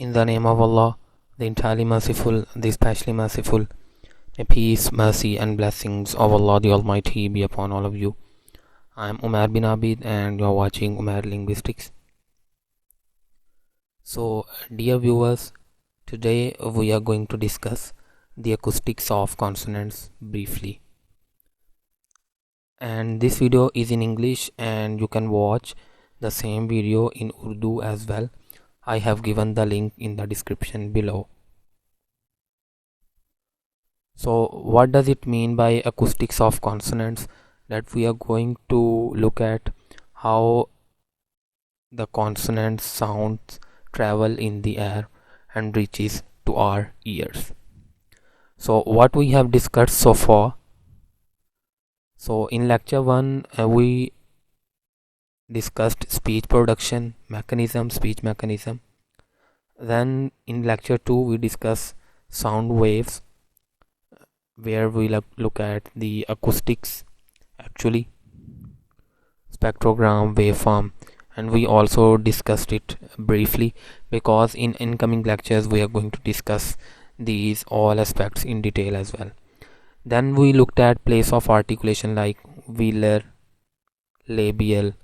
In the name of Allah, the entirely merciful, the especially merciful. May peace, mercy and blessings of Allah the Almighty be upon all of you. I am Umar bin Abid and you are watching Umar Linguistics. So, dear viewers, today we are going to discuss the acoustics of consonants briefly. And this video is in English and you can watch the same video in Urdu as well. I have given the link in the description below. So what does it mean by acoustics of consonants? That we are going to look at how the consonant sounds travel in the air and reaches to our ears. So what we have discussed so far. So in lecture 1 we discussed speech production mechanism, speech mechanism. Then in lecture 2 we discuss sound waves, where we look at the acoustics, actually spectrogram, waveform, and we also discussed it briefly because in incoming lectures we are going to discuss these all aspects in detail as well. Then we looked at place of articulation like velar, labial.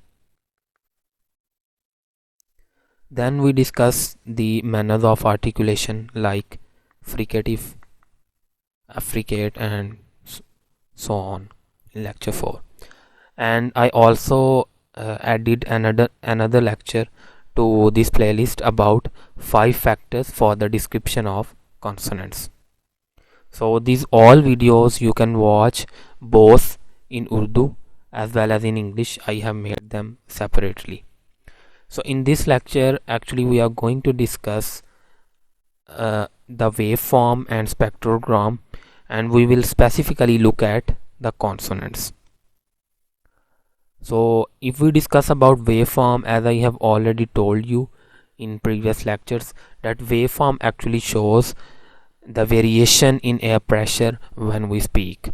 Then we discuss the manners of articulation like fricative, affricate and so on in lecture 4. And I also added another lecture to this playlist about 5 factors for the description of consonants. So these all videos you can watch both in Urdu as well as in English. I have made them separately. So in this lecture actually we are going to discuss the waveform and spectrogram, and we will specifically look at the consonants. So if we discuss about waveform, as I have already told you in previous lectures, that waveform actually shows the variation in air pressure when we speak.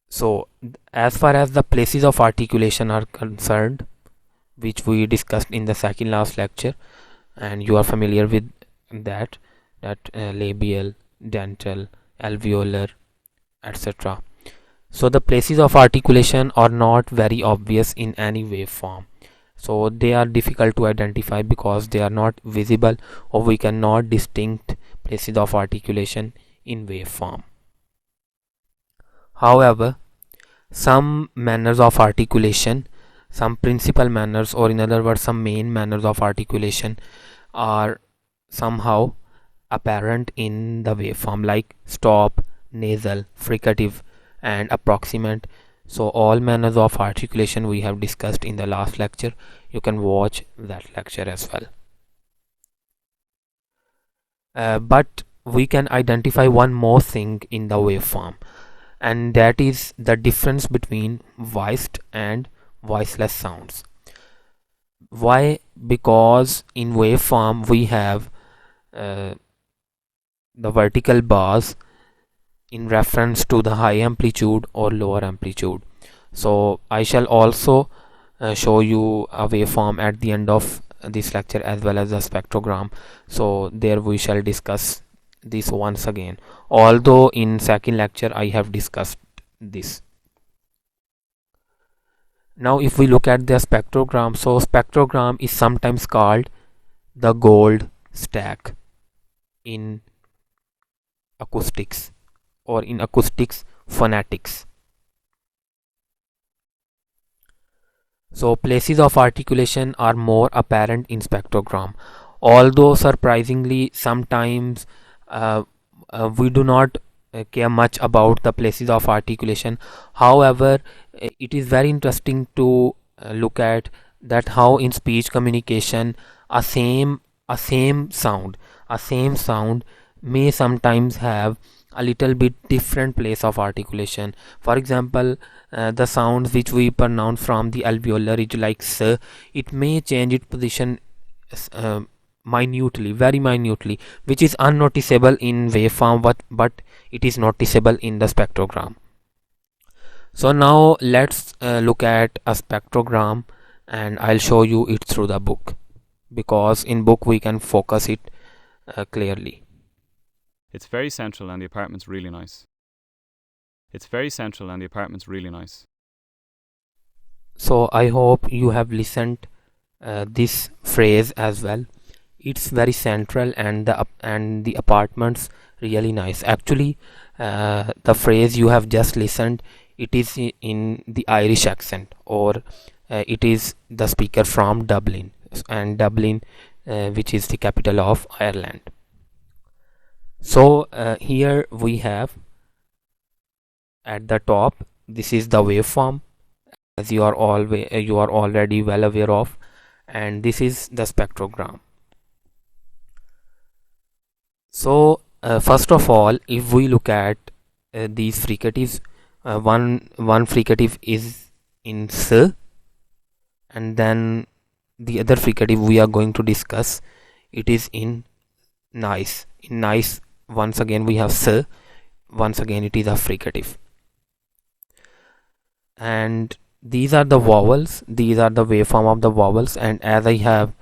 So as far as the places of articulation are concerned, which we discussed in the second last lecture, and you are familiar with that labial, dental, alveolar, etc. So the places of articulation are not very obvious in any waveform. So they are difficult to identify because they are not visible, or we cannot distinct places of articulation in waveform. However, some manners of articulation, some principal manners, or in other words some main manners of articulation, are somehow apparent in the waveform, like stop, nasal, fricative and approximant. So all manners of articulation we have discussed in the last lecture. You can watch that lecture as well. But we can identify one more thing in the waveform, and that is the difference between voiced and voiceless sounds. Why? Because in waveform we have the vertical bars in reference to the high amplitude or lower amplitude. So I shall also show you a waveform at the end of this lecture as well as the spectrogram. So there we shall discuss this once again, although in second lecture I have discussed this. Now if we look at the spectrogram, so spectrogram is sometimes called the gold stack in acoustics, or in acoustics phonetics. So places of articulation are more apparent in spectrogram, although surprisingly sometimes we do not care much about the places of articulation. However, it is very interesting to look at that how in speech communication a same sound may sometimes have a little bit different place of articulation. For example, the sounds which we pronounce from the alveolar ridge like s, it may change its position minutely, very minutely, which is unnoticeable in waveform, but it is noticeable in the spectrogram. So now let's look at a spectrogram, and I'll show you it through the book. because in book we can focus it clearly. It's very central and the apartment's really nice. It's very central and the apartment's really nice. So I hope you have listened this phrase as well. It's very central and the apartment's really nice. Actually, the phrase you have just listened, it is in the Irish accent, or it is the speaker from Dublin, and Dublin, which is the capital of Ireland. So here we have at the top, this is the waveform, as you are already well aware of, and this is the spectrogram. So first of all, if we look at these fricatives, one fricative is in S, and then the other fricative we are going to discuss, it is in nice. In nice, once again we have S, once again it is a fricative. And these are the vowels, these are the waveform of the vowels, and as I have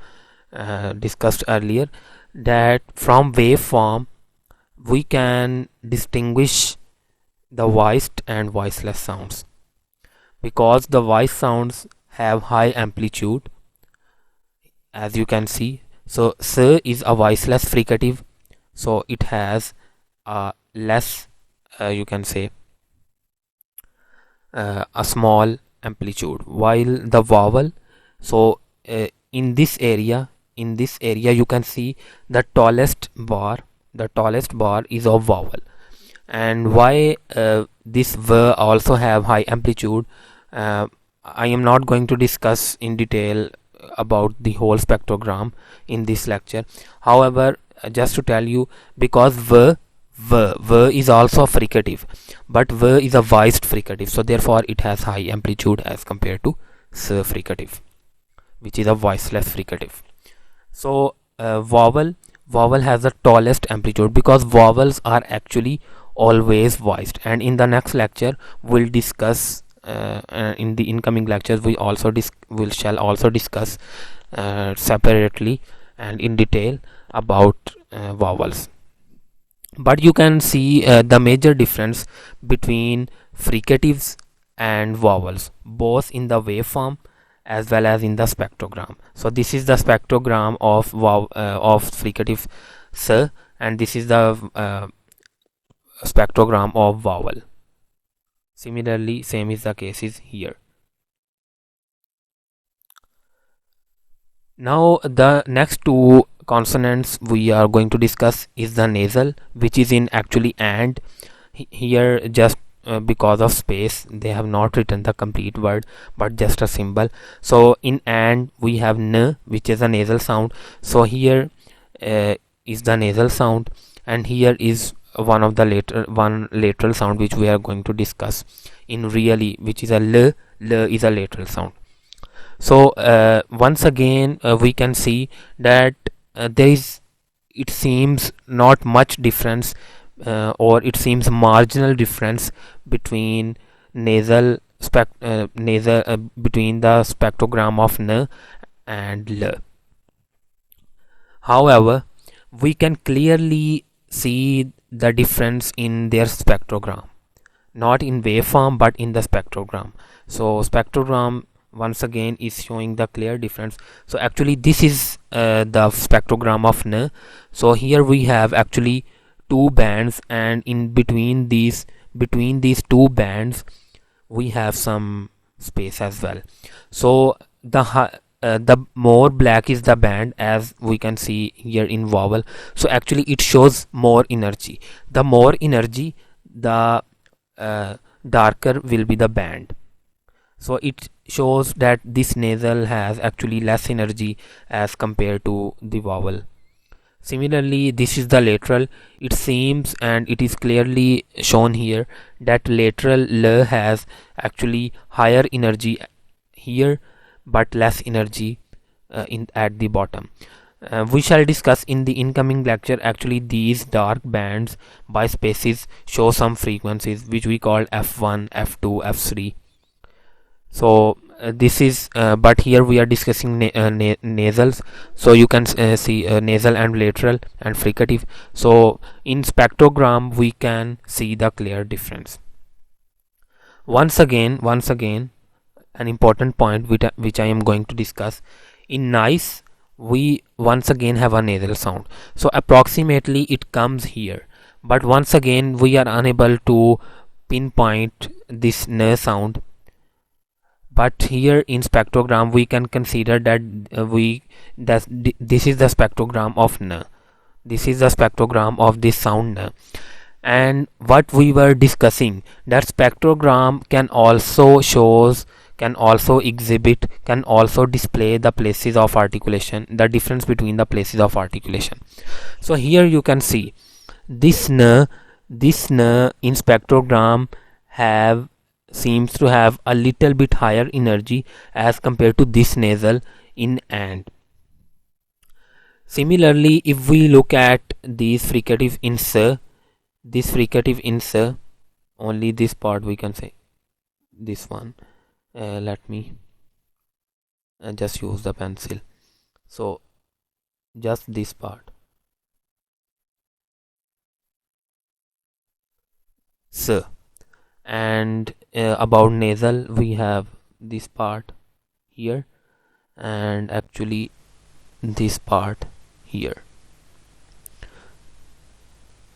discussed earlier, that from waveform we can distinguish the voiced and voiceless sounds, because the voice sounds have high amplitude, as you can see. So S is a voiceless fricative, so it has a less, you can say, a small amplitude, while the vowel, so in this area you can see the tallest bar is of vowel. And why this V also have high amplitude, I am not going to discuss in detail about the whole spectrogram in this lecture. However, just to tell you, because V is also fricative, but V is a voiced fricative, so therefore it has high amplitude as compared to S fricative, which is a voiceless fricative. So vowel has the tallest amplitude, because vowels are actually always voiced, and in the next lecture we'll discuss, in the incoming lectures we shall also discuss separately and in detail about vowels. But you can see the major difference between fricatives and vowels, both in the waveform as well as in the spectrogram. So this is the spectrogram of fricative S, and this is the spectrogram of vowel. Similarly, same is the case is here. Now the next two consonants we are going to discuss is the nasal, which is in actually and. Here just because of space they have not written the complete word but just a symbol. So in and we have N, which is a nasal sound. So here is the nasal sound, and here is one lateral sound which we are going to discuss in really, which is a L. L is a lateral sound. So once again we can see that it seems not much difference, or it seems marginal difference between between the spectrogram of N and L. However, we can clearly see the difference in their spectrogram, not in waveform but in the spectrogram. So spectrogram once again is showing the clear difference. So actually this is the spectrogram of N. So here we have actually two bands, and in between these two bands we have some space as well. So the more black is the band, as we can see here in vowel, so actually it shows more energy. The more energy, the darker will be the band. So it shows that this nasal has actually less energy as compared to the vowel. Similarly, this is the lateral. It seems, and it is clearly shown here, that lateral L has actually higher energy here but less energy at the bottom. We shall discuss in the incoming lecture. Actually these dark bands by spaces show some frequencies which we call F1, F2, F3. So this is but here we are discussing nasals, so you can see nasal and lateral and fricative. So in spectrogram we can see the clear difference. Once again an important point which I am going to discuss. In nice, we once again have a nasal sound, so approximately it comes here, but once again we are unable to pinpoint this n sound. But here in spectrogram we can consider that this is the spectrogram of n, this is the spectrogram of this sound n. And what we were discussing, that spectrogram can also shows, can also exhibit, can also display the places of articulation, the difference between the places of articulation. So here you can see this n in spectrogram have seems to have a little bit higher energy as compared to this nasal in and. Similarly, if we look at these fricative in s, this fricative in s, only this part we can say, this one, let me just use the pencil, so just this part, s. And about nasal we have this part here and actually this part here.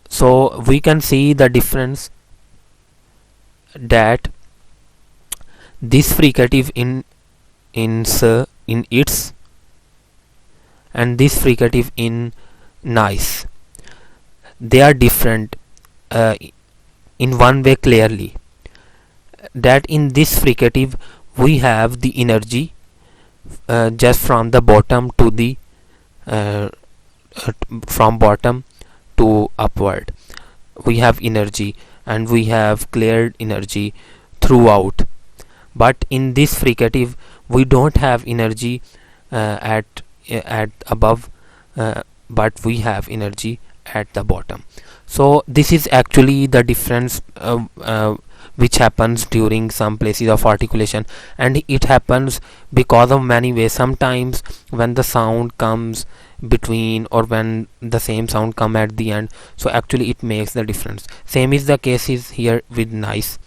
So we can see the difference, that this fricative in s in its and this fricative in nice, they are different in one way clearly, that in this fricative we have the energy just from the bottom to the from bottom to upward, we have energy and we have cleared energy throughout. But in this fricative we don't have energy at above, but we have energy at the bottom. So this is actually the difference which happens during some places of articulation, and it happens because of many ways. Sometimes when the sound comes between, or when the same sound come at the end, so actually it makes the difference. Same is the case is here with nice,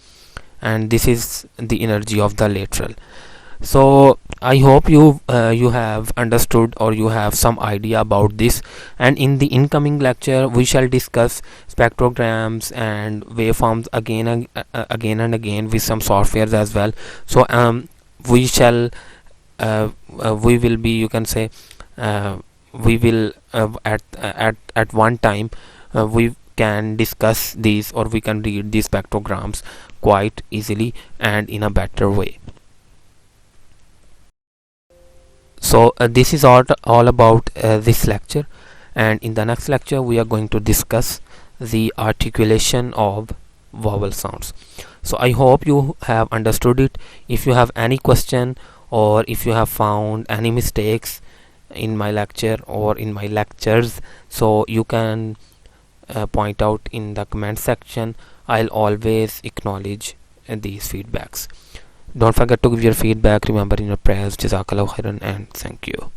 and this is the energy of the lateral. So I hope you have understood, or you have some idea about this, and in the incoming lecture we shall discuss spectrograms and waveforms again and again with some softwares as well. So we shall we will be, you can say, we will at one time we can discuss these, or we can read these spectrograms quite easily and in a better way. So this is all about this lecture, and in the next lecture we are going to discuss the articulation of vowel sounds. So I hope you have understood it. If you have any question, or if you have found any mistakes in my lecture or in my lectures, so you can point out in the comment section. I'll always acknowledge these feedbacks. Don't forget to give your feedback. Remember in your prayers. Jazakallah khairan, and thank you.